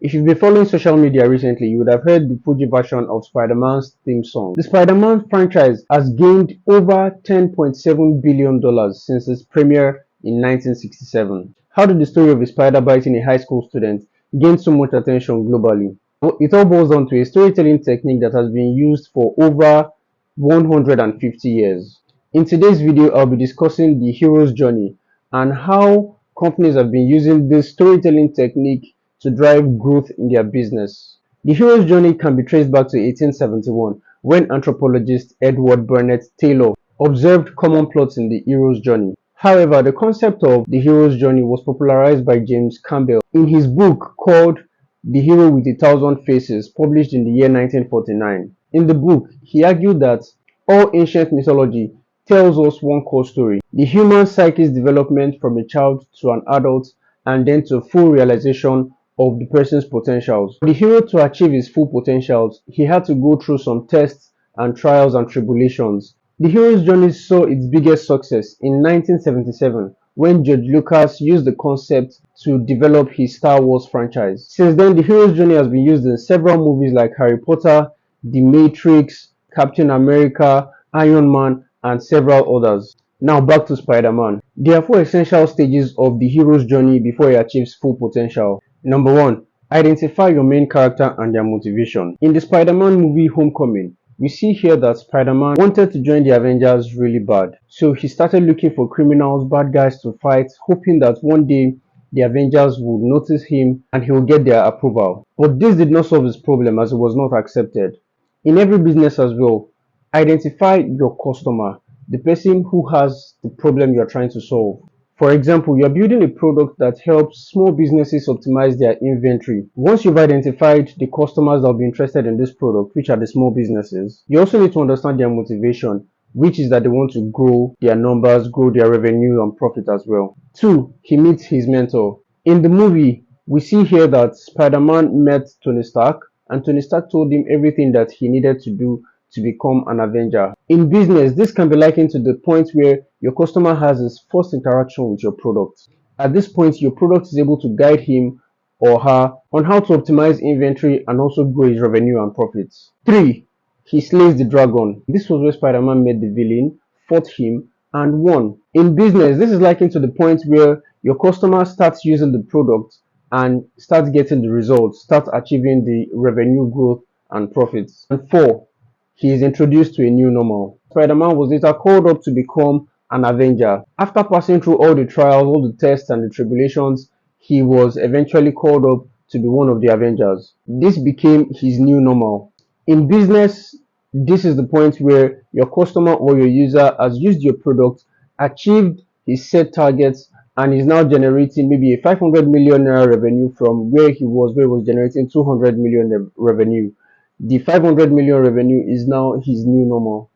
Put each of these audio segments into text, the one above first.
If you've been following social media recently, you would have heard the Fuji version of Spider-Man's theme song. The Spider-Man franchise has gained over $10.7 billion since its premiere in 1967. How did the story of a spider biting a high school student gain so much attention globally? Well, it all boils down to a storytelling technique that has been used for over 150 years. In today's video, I'll be discussing the hero's journey and how companies have been using this storytelling technique to drive growth in their business. The hero's journey can be traced back to 1871 when anthropologist Edward Burnett Taylor observed common plots in the hero's journey. However, the concept of the hero's journey was popularized by James Campbell in his book called The Hero with a Thousand Faces, published in the year 1949. In the book, he argued that all ancient mythology tells us one core story: the human psyche's development from a child to an adult and then to full realization of the person's potentials. For the hero to achieve his full potentials, he had to go through some tests and trials and tribulations. The hero's journey saw its biggest success in 1977 when George Lucas used the concept to develop his Star Wars franchise. Since then, the hero's journey has been used in several movies like Harry Potter, The Matrix, Captain America, Iron Man, and several others. Now back to Spider-Man. There are four essential stages of the hero's journey before he achieves full potential. Number 1. Identify your main character and their motivation. In the Spider-Man movie Homecoming, we see here that Spider-Man wanted to join the Avengers really bad. So he started looking for criminals, bad guys to fight, hoping that one day the Avengers would notice him and he would get their approval. But this did not solve his problem as it was not accepted. In every business as well, identify your customer, the person who has the problem you are trying to solve. For example, you are building a product that helps small businesses optimize their inventory. Once you've identified the customers that will be interested in this product, which are the small businesses, you also need to understand their motivation, which is that they want to grow their numbers, grow their revenue and profit as well. 2. He meets his mentor. In the movie, we see here that Spider-Man met Tony Stark, and Tony Stark told him everything that he needed to do to become an Avenger. In business, this can be likened to the point where your customer has his first interaction with your product. At this point, your product is able to guide him or her on how to optimize inventory and also grow his revenue and profits. 3. He slays the dragon. This was where Spider-Man met the villain, fought him, and won. In business, this is likened to the point where your customer starts using the product and starts getting the results, starts achieving the revenue growth and profits. And 4. He is introduced to a new normal. Spider-Man was later called up to become an Avenger. After passing through all the trials, all the tests and the tribulations, he was eventually called up to be one of the Avengers. This became his new normal. In business, this is the point where your customer or your user has used your product, achieved his set targets, and is now generating maybe a 500 million naira revenue from where he was generating 200 million revenue. The 500 million revenue is now his new normal.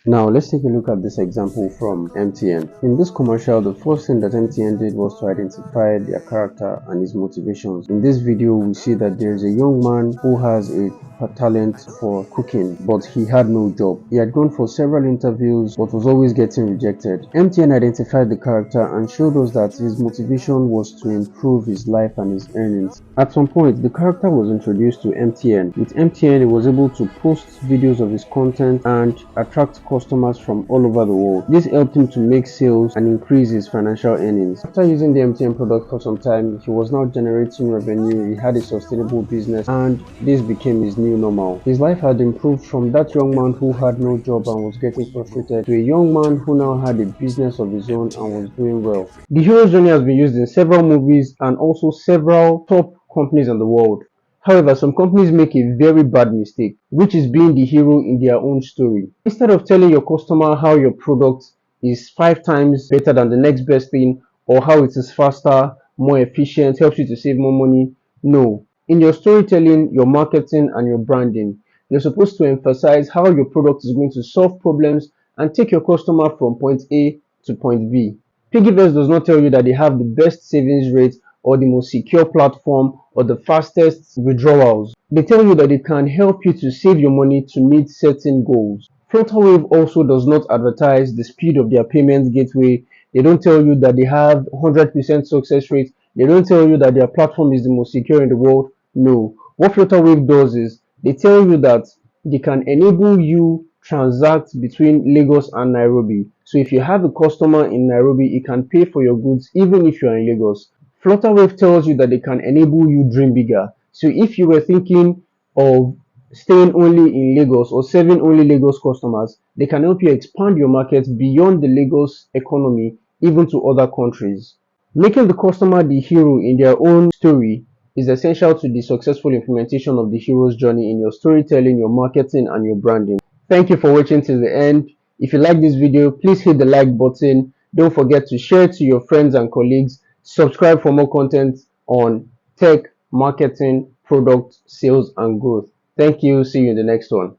Now let's take a look at this example from MTN. In this commercial, the first thing that MTN did was to identify their character and his motivations. In this video, we see that there is a young man who has a talent for cooking, but he had no job. He had gone for several interviews but was always getting rejected. MTN identified the character and showed us that his motivation was to improve his life and his earnings. At some point, the character was introduced to MTN. With MTN, he was able to post videos of his content and attract customers from all over the world. This helped him to make sales and increase his financial earnings. After using the MTN product for some time, he was now generating revenue, he had a sustainable business, and this became his new normal. His life had improved from that young man who had no job and was getting frustrated to a young man who now had a business of his own and was doing well. The hero's journey has been used in several movies and also several top companies in the world. However, some companies make a very bad mistake, which is being the hero in their own story. Instead of telling your customer how your product is 5 times better than the next best thing, or how it is faster, more efficient, helps you to save more money, no. In your storytelling, your marketing, and your branding, you're supposed to emphasize how your product is going to solve problems and take your customer from point A to point B. Piggyverse does not tell you that they have the best savings rate or the most secure platform or the fastest withdrawals. They tell you that it can help you to save your money to meet certain goals. Flutterwave also does not advertise the speed of their payment gateway. They don't tell you that they have 100% success rate They don't tell you that their platform is the most secure in the world. No. What Flutterwave does is they tell you that they can enable you transact between Lagos and Nairobi. So if you have a customer in Nairobi, he can pay for your goods even if you are in Lagos. Flutterwave tells you that they can enable you dream bigger. So if you were thinking of staying only in Lagos or serving only Lagos customers, they can help you expand your market beyond the Lagos economy even to other countries. Making the customer the hero in their own story is essential to the successful implementation of the hero's journey in your storytelling, your marketing, and your branding. Thank you for watching till the end. If you like this video, please hit the like button. Don't forget to share to your friends and colleagues. Subscribe for more content on tech, marketing, product, sales, and growth. Thank you. See you in the next one.